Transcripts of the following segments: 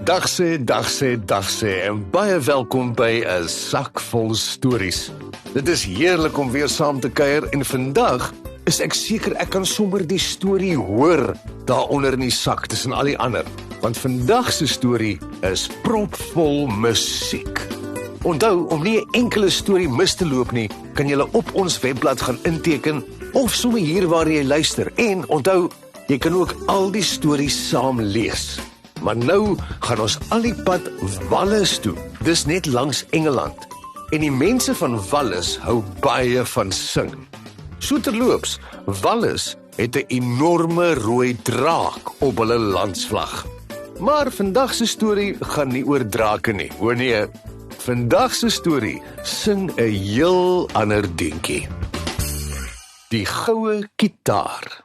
Dag sê en baie welkom by 'n sak vol stories. Dit is heerlik om weer saam te kuier en vandag is ek seker ek kan sommer die storie hoor daaronder in die sak tussen al die ander, want vandag se storie is propvol musiek. Onthou, om nie 'n enkele storie mis te loop nie, kan jy op ons webblad gaan inteken of sommer hier waar jy luister. En onthou, jy kan ook al die stories saam lees. Maar nou gaan ons al die pad Wallis toe. Dis net langs Engeland. En die mense van Wallis hou baie van sing. So terloops, Wallis het 'n enorme rooi draak op hulle landsvlag. Maar vandag se storie gaan nie oor drake nie. O nee, vandag se storie sing 'n heel ander dingetjie. Die goue kitaar.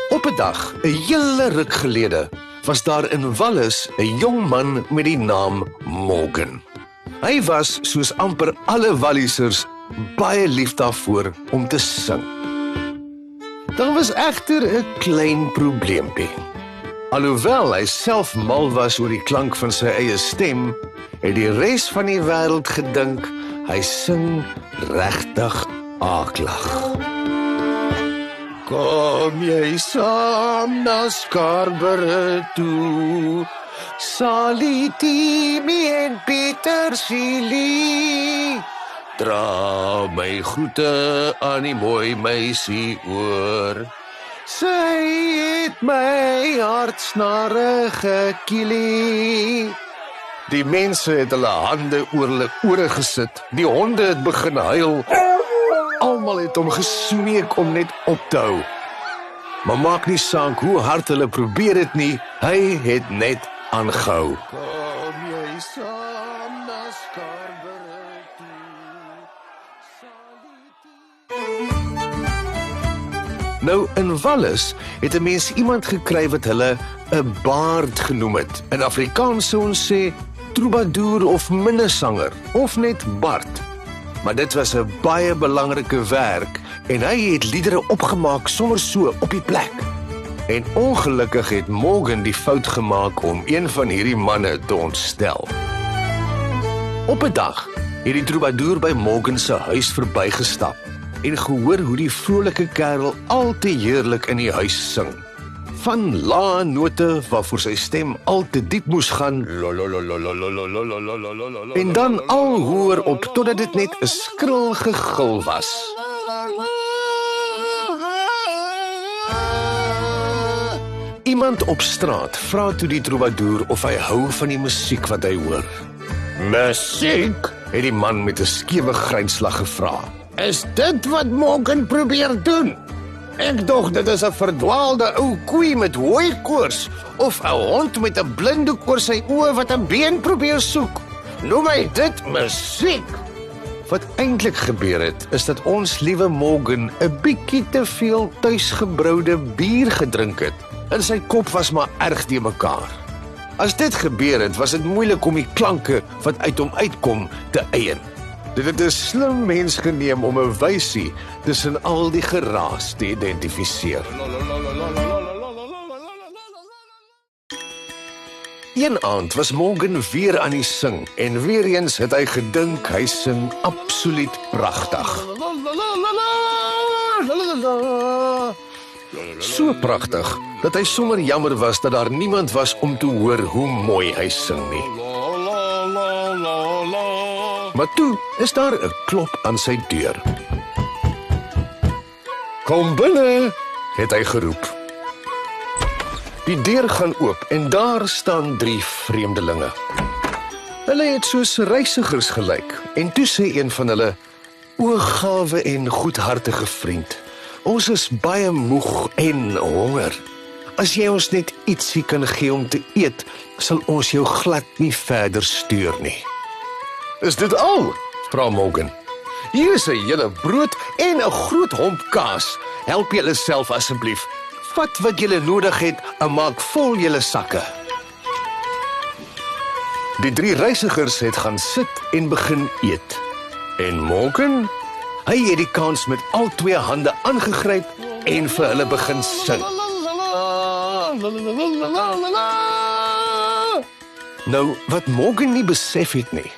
Op 'n dag, 'n hele ruk gelede, was daar in Wallis 'n jong man met die naam Morgan. Hy was, soos amper alle Wallisers, baie lief daarvoor om te sing. Daar was egter 'n klein probleempie. Alhoewel hy self mal was oor die klank van sy eie stem, het die res van die wêreld gedink hy sing regtig aaklag. Kom jy saam na Scarborough toe, Sally, Timmy en Pietersielie. Dra my groete aan die mooi meisie oor. Sy het my hartsnare gekielie. Die mense het hulle hande oor hulle ore gesit. Die honde het begin huil. Almal het hom gesmeek om net op te hou. Maar maak nie saak hoe hard hulle probeer het nie, hy het net aangehou. Kom jy saam na Scarborough toe. Nou, in Wallis het 'n mens iemand gekry wat hulle 'n baard genoem het. In Afrikaans sou ons sê troubadour of minnesanger, of net bard. Maar dit was 'n baie belangrike werk en hy het liedere opgemaak sommer so op die plek. En ongelukkig het Morgan die fout gemaak om een van hierdie manne te ontstel. Op 'n dag het die troubadour by Morgan se huis verbygestap en gehoor hoe die vrolike kerel al te heerlik in die huis sing. Van lae note waarvoor sy stem al te diep moes gaan, en dan al hoër op totdat dit net 'n skril gegil was. Iemand op straat vra toe die troubadour of hy hou van die musiek wat hy hoor. Musiek? Het die man met 'n skewe grynslag gevra. Is dit wat Morgan probeer doen? Ek dog dit is 'n verdwaalde ou koei met hooikoors of 'n hond met 'n blinddoek oor sy oë wat 'n been probeer soek. Noem hy dit musiek? Wat eintlik gebeur het, is dat ons liewe Morgan 'n bietjie te veel tuisgebroude bier gedrink het. En sy kop was maar erg te mekaar. As dit gebeur het, was dit moeilik om die klanke wat uit hom uitkom te eien. Dit het 'n slim mens geneem om 'n wysie tussen al die geraas te identifiseer. Een aand was Morgan weer aan die sing en weer eens het hy gedink hy sing absoluut pragtig. So pragtig dat hy sommer jammer was dat daar niemand was om te hoor hoe mooi hy sing nie. Maar toe is daar 'n klop aan sy deur. Kom binne, het hy geroep. Die deur gaan oop en daar staan 3 vreemdelinge. Hulle het soos reisigers gelyk en toe sê een van hulle: "O gawe en goedhartige vriend, ons is baie moeg en honger. As jy ons net ietsie kan gee om te eet, sal ons jou glad nie verder stuur nie." "Is dit al?" vra Morgan. "Hier is 'n hele brood en 'n groot homp kaas. Help julle self asseblief. Vat wat julle nodig het en maak vol julle sakke." Die 3 reisigers het gaan sit en begin eet. En Morgan, hy het die kans met al 2 hande aangegryp en vir hulle begin sing. Nou, wat Morgan nie besef het nie,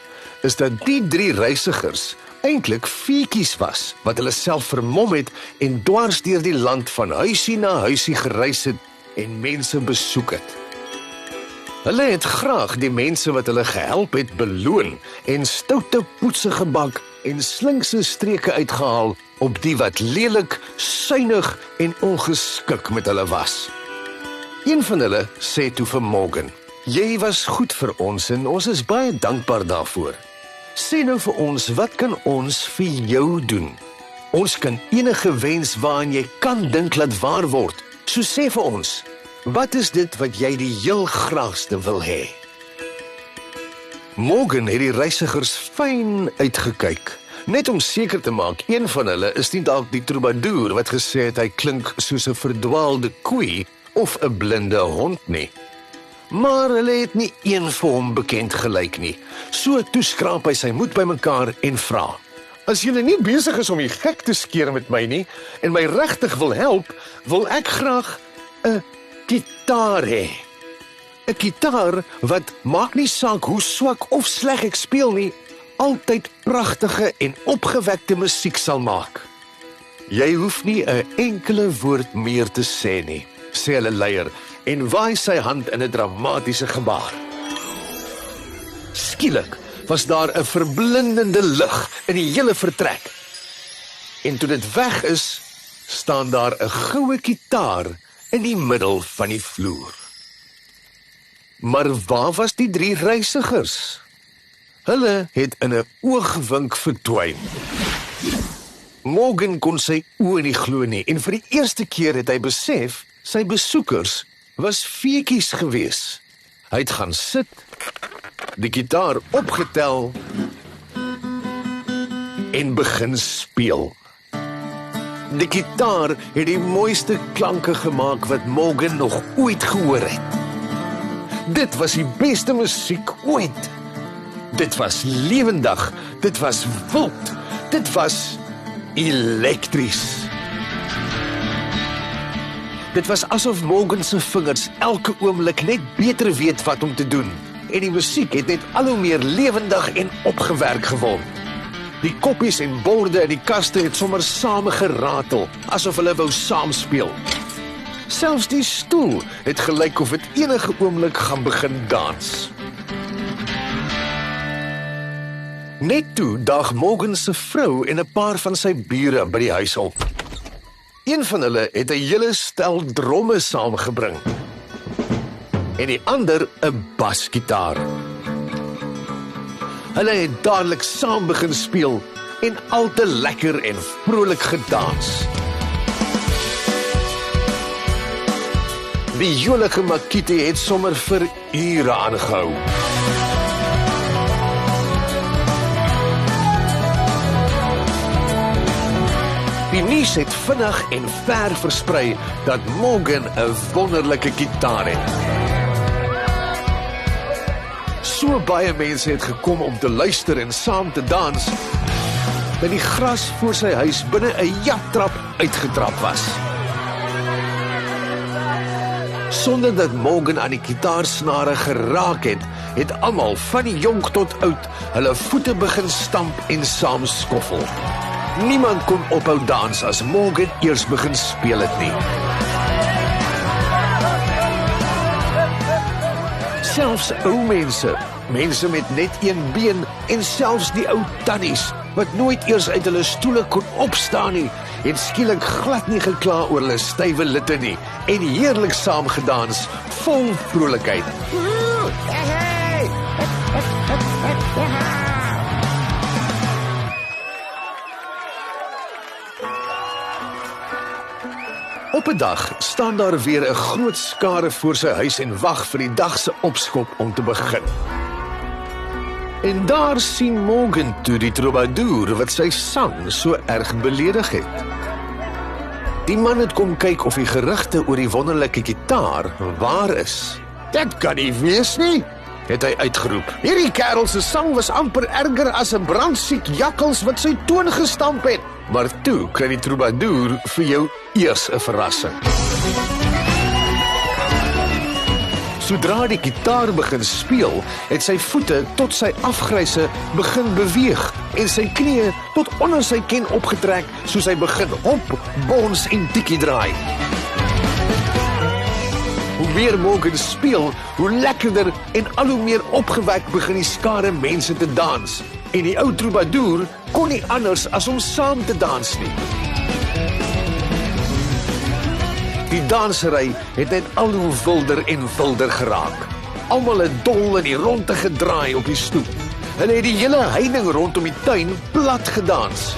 is dat die 3 reisigers eintlik feetjies was, wat hulle self vermom het en dwars deur die land van huisie na huisie gereis het en mense besoek het. Hulle het graag die mense wat hulle gehelp het beloon en stoute poetse gebak en slinkse streke uitgehaal op die wat lelik, suinig en ongeskik met hulle was. Een van hulle sê toe vir Morgan: "Jy was goed vir ons en ons is baie dankbaar daarvoor. Sê nou vir ons, wat kan ons vir jou doen? Ons kan enige wens waaraan jy kan dink laat waar word. So sê vir ons, wat is dit wat jy die heel graagste wil hê?" Morgan het die reisigers fyn uitgekyk, net om seker te maak een van hulle is nie dalk die troubadour wat gesê het hy klink soos 'n verdwaalde koei of 'n blinde hond nie. Maar hulle het nie een vir hom bekend gelyk nie. So toe skraap hy sy moed bymekaar en vra: "As julle nie besig is om die gek te skeer met my nie en my regtig wil help, wil ek graag 'n gitaar hê. 'n Gitaar wat, maak nie saak hoe swak of sleg ek speel nie, altyd pragtige en opgewekte musiek sal maak." "Jy hoef nie 'n enkele woord meer te sê nie," sê hulle leier en waai sy hand in 'n dramatiese gebaar. Skielik was daar 'n verblindende lig in die hele vertrek. En toe dit weg is, staan daar 'n goue gitaar in die middel van die vloer. Maar waar was die 3 reisigers? Hulle het in 'n oogwink verdwyn. Morgan kon sy oë nie glo nie en vir die eerste keer het hy besef sy besoekers was feetjies gewees. Hy het gaan sit, die gitaar opgetel en begin speel. Die gitaar het die mooiste klanke gemaak wat Morgan nog ooit gehoor het. Dit was die beste musiek ooit. Dit was lewendig, dit was wild, dit was elektries. Dit was asof Morgan se vingers elke oomblik net beter weet wat om te doen. En die musiek het net al hoe meer lewendig en opgewerk geword. Die koppies en borde in die kaste het sommer same geratel, asof hulle wou saamspeel. Selfs die stoel het gelyk of dit enige oomblik gaan begin dans. Net toe daag Morgan se vrou en 'n paar van sy bure by die huis op. Een van hulle het 'n hele stel dromme saamgebring en die ander 'n basgitaar. Hulle het dadelik saam begin speel en al te lekker en vrolik gedans. Die jolige Makiti het sommer vir ure aangehou. Die nuus het vinnig en ver versprei dat Morgan 'n wonderlike gitaar het. So baie mense het gekom om te luister en saam te dans, dat die gras voor sy huis binne 'n japtrap uitgetrap was. Sonder dat Morgan aan die gitaarsnare geraak het, het almal van die jonk tot oud hulle voete begin stamp en saam skoffel. Niemand kon ophou dans as Morgan eers begin speel het nie. Selfs ou mense, mense met net een been en selfs die ou tannies, wat nooit eers uit hulle stoele kon opstaan nie, het skielik glad nie gekla oor hulle stywe litte nie en heerlik saamgedans, vol vrolikheid. Op 'n dag staan daar weer 'n groot skare voor sy huis en wag vir die dag se opskop om te begin. En daar sien Morgan toe die troubadour wat sy sang so erg beledig het. Die man het kom kyk of die gerugte oor die wonderlike gitaar waar is. Dit kan nie wees nie. het hy uitgeroep. Hierdie kerel se sang was amper erger as 'n brandsiek jakkals wat sy toon gestamp het. Maar toe kry die troubadour vir jou eers 'n verrassing. Sodra die gitaar begin speel, het sy voete tot sy afgryse begin beweeg en sy knieë tot onder sy ken opgetrek soos hy begin hop, bons en tikkie draai. Hoe meer Morgan speel, hoe lekkerder en al hoe meer opgewek begin die skare mense te dans. En die ou troubadour kon nie anders as om saam te dans nie. Die dansery het net al hoe wilder en wilder geraak. Almal het dol in die ronde gedraai op die stoep. Hulle het die hele heining rondom die tuin plat gedans.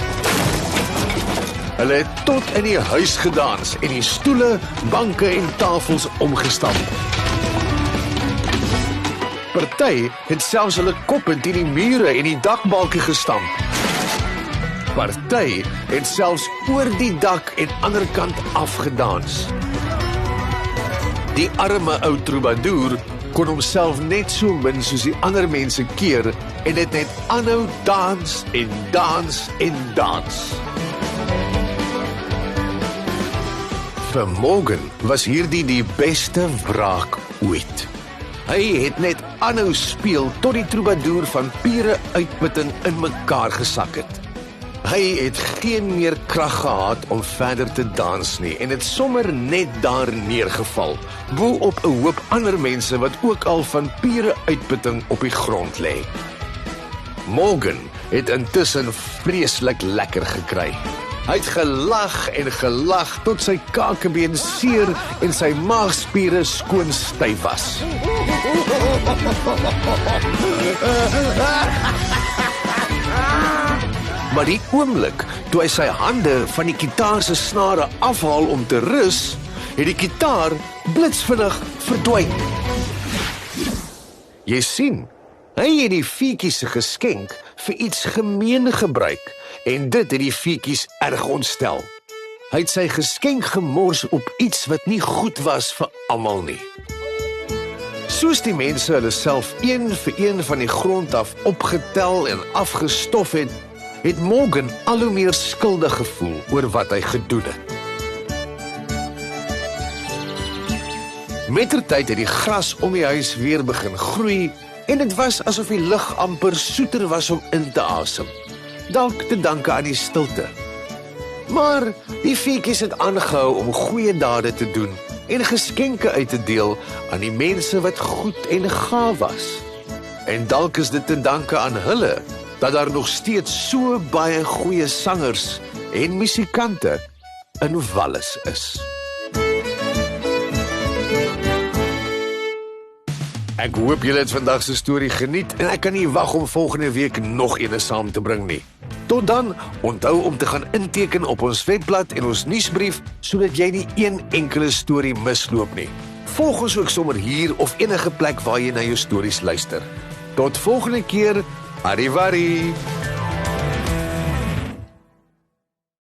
Hulle het tot in die huis gedans en die stoele, banke en tafels omgestamp. Party het selfs hulle koppe teen die mure en die dakbalke gestamp. Party het selfs oor die dak en ander kant afgedans. Die arme ou troubadour kon homself net so min soos die ander mense keer en het net aanhou dans en dans en dans. Vir Morgan was hierdie die beste wraak ooit. Hy het net aanhou speel tot die troubadour van pure uitputting in mekaar gesak het. Hy het geen meer krag gehad om verder te dans nie en het sommer net daar neergeval, bo op 'n hoop ander mense wat ook al van pure uitputting op die grond lê. Morgan het intussen vreeslik lekker gekry. Hy het gelag tot sy kakebeen seer en sy maagspiere skoon styf was. Maar die oomblik toe hy sy hande van die gitaar se snare afhaal om te rus, het die gitaar blitsvinnig verdwyn. Jy sien, hy het die feetjies se geskenk vir iets gemeen gebruik en dit het die feetjies erg ontstel. Hy het sy geskenk gemors op iets wat nie goed was vir almal nie. Soos die mense hulle self een vir een van die grond af opgetel en afgestof het, het Morgan al hoe meer skuldig gevoel oor wat hy gedoen het. Mettertyd het die gras om die huis weer begin groei en dit was asof die lug amper soeter was om in te asem. Dalk te danke aan die stilte. Maar die feetjies het aangehou om goeie dade te doen en geskenke uit te deel aan die mense wat goed en gaaf was. En dalk is dit te danke aan hulle dat daar nog steeds so baie goeie sangers en musikante in Wallis is. Ek hoop julle het vandag se storie geniet en ek kan nie wag om volgende week nog een saam te bring nie. Tot dan, onthou om te gaan inteken op ons webblad en ons nuusbrief sodat jy nie een enkele storie misloop nie. Volg ons ook sommer hier of enige plek waar jy na jou stories luister. Tot volgende keer, arrivari!